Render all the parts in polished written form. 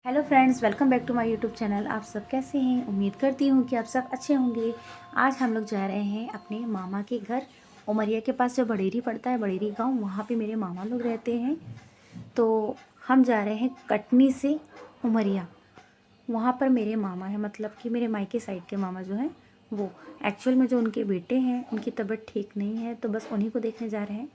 Hello friends, welcome back to my YouTube channel. आप सब कैसे हैं? उम्मीद करती हूँ कि आप सब अच्छे होंगे। आज हम लोग जा रहे हैं अपने मामा के घर। उमरिया के पास जो बड़ेरी पड़ता है, बड़ेरी गांव, वहाँ पे मेरे मामा लोग रहते हैं। तो हम जा रहे हैं कटनी से उमरिया। वहाँ पर मेरे मामा हैं, मतलब कि मेरे मायके साइड के मामा जो हैं वो। एक्चुअल में जो उनके बेटे हैं, उनकी तबीयत ठीक नहीं है, तो बस उन्हीं को देखने जा रहे हैं।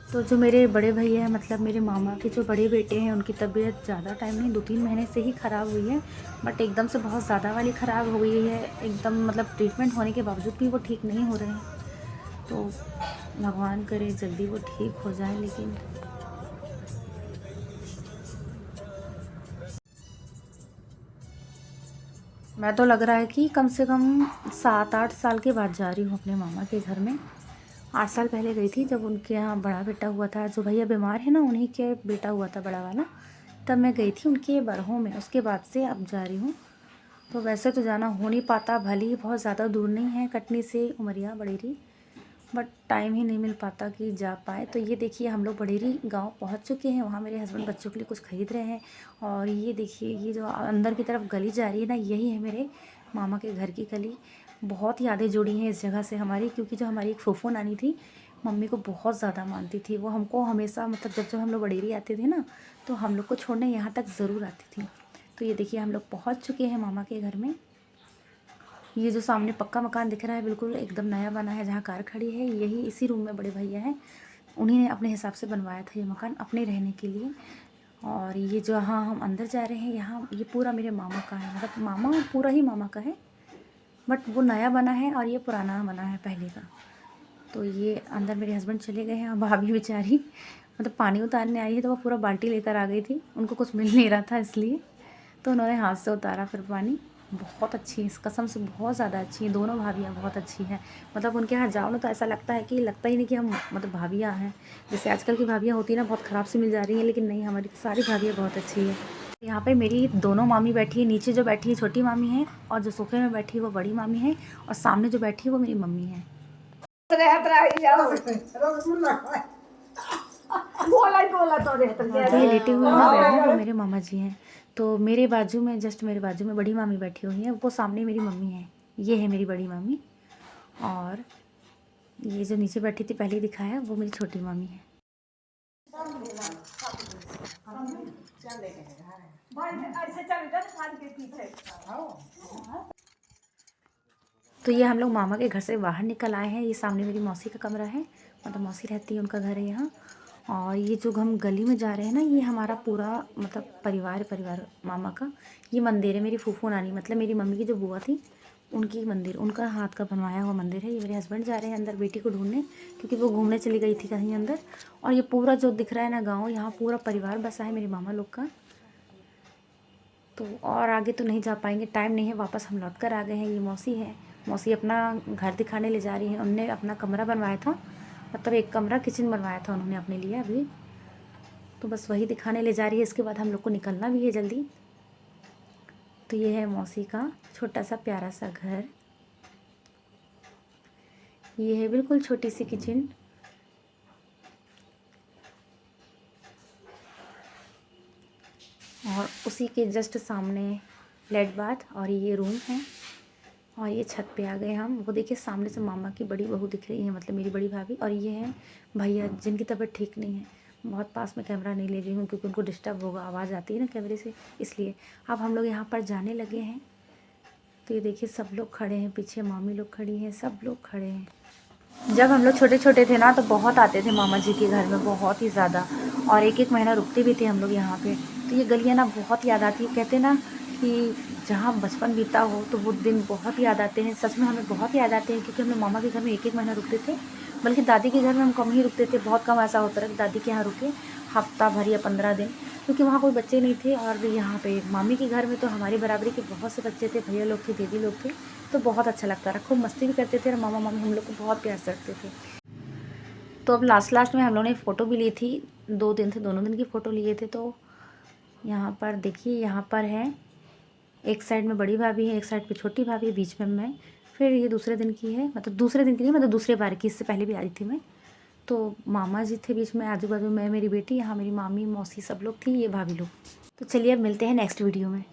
तो जो मेरे बड़े भैया हैं, मतलब मेरे मामा के जो बड़े बेटे हैं, उनकी तबीयत ज़्यादा टाइम नहीं, 2-3 महीने से ही ख़राब हुई है। बट एकदम से बहुत ज़्यादा वाली ख़राब हो गई है एकदम, मतलब ट्रीटमेंट होने के बावजूद भी वो ठीक नहीं हो रहे हैं। तो भगवान करे जल्दी वो ठीक हो जाए। लेकिन मैं तो लग रहा है कि कम से कम 7-8 साल के बाद जा रही हूँ अपने मामा के घर में। 8 साल पहले गई थी, जब उनके यहाँ बड़ा बेटा हुआ था। जो भैया बीमार है ना, उन्हीं के बेटा हुआ था बड़ा वाला। तब मैं गई थी उनके बरहों में। उसके बाद से अब जा रही हूँ। तो वैसे तो जाना हो नहीं पाता, भले ही बहुत ज़्यादा दूर नहीं है कटनी से उमरिया बड़ेरी, बट टाइम ही नहीं मिल पाता कि जा पाए। तो ये देखिए, हम लोग बड़ेरी गांव पहुंच चुके हैं। वहाँ मेरे हस्बैंड बच्चों के लिए कुछ खरीद रहे हैं। और ये देखिए, ये जो अंदर की तरफ गली जा रही है ना, यही है मेरे मामा के घर की गली। बहुत यादें जुड़ी हैं इस जगह से हमारी, क्योंकि जो हमारी एक फूफू नानी थी, मम्मी को बहुत ज़्यादा मानती थी। वो हमको हमेशा, मतलब जब जब हम लोग बड़ेरी आते थे ना, तो हम लोग को छोड़ने यहाँ तक ज़रूर आती थी। तो ये देखिए, हम लोग पहुँच चुके हैं मामा के घर में। ये जो सामने पक्का मकान दिख रहा है, बिल्कुल एकदम नया बना है। जहाँ कार खड़ी है, यही इसी रूम में बड़े भैया हैं। उन्हीं ने अपने हिसाब से बनवाया था ये मकान अपने रहने के लिए। और ये जो यहाँ हम अंदर जा रहे हैं, यहाँ ये पूरा मेरे मामा का है, मतलब मामा पूरा ही मामा का है। बट वो नया बना है और ये पुराना बना है पहले का। तो ये अंदर मेरे हस्बैंड चले गए हैं। और भाभी बेचारी, मतलब पानी उतारने आई है, तो वो पूरा बाल्टी लेकर आ गई थी। उनको कुछ मिल नहीं रहा था इसलिए, तो उन्होंने हाथ से उतारा फिर पानी। बहुत अच्छी है, इस कसम से बहुत ज़्यादा अच्छी हैं दोनों भाभियाँ, बहुत अच्छी हैं। मतलब उनके यहाँ जाओ ना, तो ऐसा लगता है कि लगता ही नहीं कि हम मतलब भाभियाँ हैं। जैसे आजकल की भाभियाँ होती है ना, बहुत ख़राब सी मिल जा रही हैं, लेकिन नहीं, हमारी सारी भाभियाँ बहुत अच्छी है। यहाँ पे मेरी दोनों मामी बैठी है। नीचे जो बैठी है छोटी मामी है, और जो सोफे में बैठी है वो बड़ी मामी है, और सामने जो बैठी है वो मेरी मम्मी है। जो ये लेटे हुए हैं ना बेड में, वो मेरे मामा जी हैं। तो मेरे बाजू में, जस्ट मेरे बाजू में बड़ी मामी बैठी हुई है, वो सामने मेरी मम्मी है। ये है मेरी बड़ी मामी। और ये जो नीचे बैठी थी पहले ही दिखाया, वो मेरी छोटी मामी है। तो ये हम लोग मामा के घर से बाहर निकल आए हैं। ये सामने मेरी मौसी का कमरा है, मतलब मौसी रहती है, उनका घर है यहाँ। और ये जो हम गली में जा रहे हैं ना, ये हमारा पूरा मतलब परिवार मामा का। ये मंदिर है, मेरी फूफू नानी, मतलब मेरी मम्मी की जो बुआ थी, उनकी मंदिर, उनका हाथ का बनवाया हुआ मंदिर है। ये मेरे हस्बैंड जा रहे हैं अंदर बेटी को ढूंढने, क्योंकि वो घूमने चली गई थी कहीं अंदर। और ये पूरा जो दिख रहा है ना गाँव, यहाँ पूरा परिवार बसा है मेरे मामा लोग का। तो और आगे तो नहीं जा पाएंगे, टाइम नहीं है। वापस हम लौट कर आ गए हैं। ये मौसी है, मौसी अपना घर दिखाने ले जा रही हैं। उनने अपना कमरा बनवाया था, मतलब एक कमरा किचन बनवाया था उन्होंने अपने लिए अभी, तो बस वही दिखाने ले जा रही है। इसके बाद हम लोग को निकलना भी है जल्दी। तो ये है मौसी का छोटा सा प्यारा सा घर। ये है बिल्कुल छोटी सी किचन। और उसी के जस्ट सामने लेट बाथ, और ये रूम है। और ये छत पे आ गए हम। वो देखिए सामने से मामा की बड़ी बहू दिख रही है, मतलब मेरी बड़ी भाभी। और ये हैं भैया, जिनकी तबीयत ठीक नहीं है। बहुत पास में कैमरा नहीं ले गई हूँ, क्योंकि उनको डिस्टर्ब होगा, आवाज़ आती है ना कैमरे से, इसलिए। अब हम लोग यहाँ पर जाने लगे हैं। तो ये देखिए, सब लोग खड़े हैं पीछे, मामी लोग खड़ी हैं, सब लोग खड़े हैं। जब हम लोग छोटे छोटे थे ना, तो बहुत आते थे मामा जी के घर में, बहुत ही ज़्यादा। और एक एक महीना रुकते भी थे हम लोग यहाँ पे। तो ये गलियाँ ना बहुत याद आती है। कहते ना कि जहाँ बचपन बीता हो, तो वो दिन बहुत याद आते हैं। सच में हमें बहुत याद आते हैं, क्योंकि हम लोग मामा के घर में एक एक महीना रुकते थे। बल्कि दादी के घर में हम कम ही रुकते थे, बहुत कम ऐसा होता था कि दादी के यहाँ रुके हफ्ता भर या 15 दिन, क्योंकि वहाँ कोई बच्चे नहीं थे। और यहाँ पे मामी के घर में तो हमारी बराबरी के बहुत से बच्चे थे, भैया लोग थे, दीदी लोग थे। तो बहुत अच्छा लगता था, खूब मस्ती भी करते थे, और मामा मामी हम लोग को बहुत प्यार से रखते थे। तो अब लास्ट में हम लोगों ने फ़ोटो भी ली थी। 2 दिन थे, दोनों दिन की फ़ोटो लिए थे। तो यहाँ पर देखिए, यहाँ पर है, एक साइड में बड़ी भाभी है, एक साइड पे छोटी भाभी है, बीच में मैं, फिर ये दूसरे दिन की है, मतलब दूसरे दिन की नहीं, मतलब दूसरे बार की, इससे पहले भी आई थी मैं। तो मामा जी थे बीच में, आजू बाजू मैं, मेरी बेटी, यहाँ मेरी मामी मौसी सब लोग थी, ये भाभी लोग। तो चलिए अब मिलते हैं नेक्स्ट वीडियो में।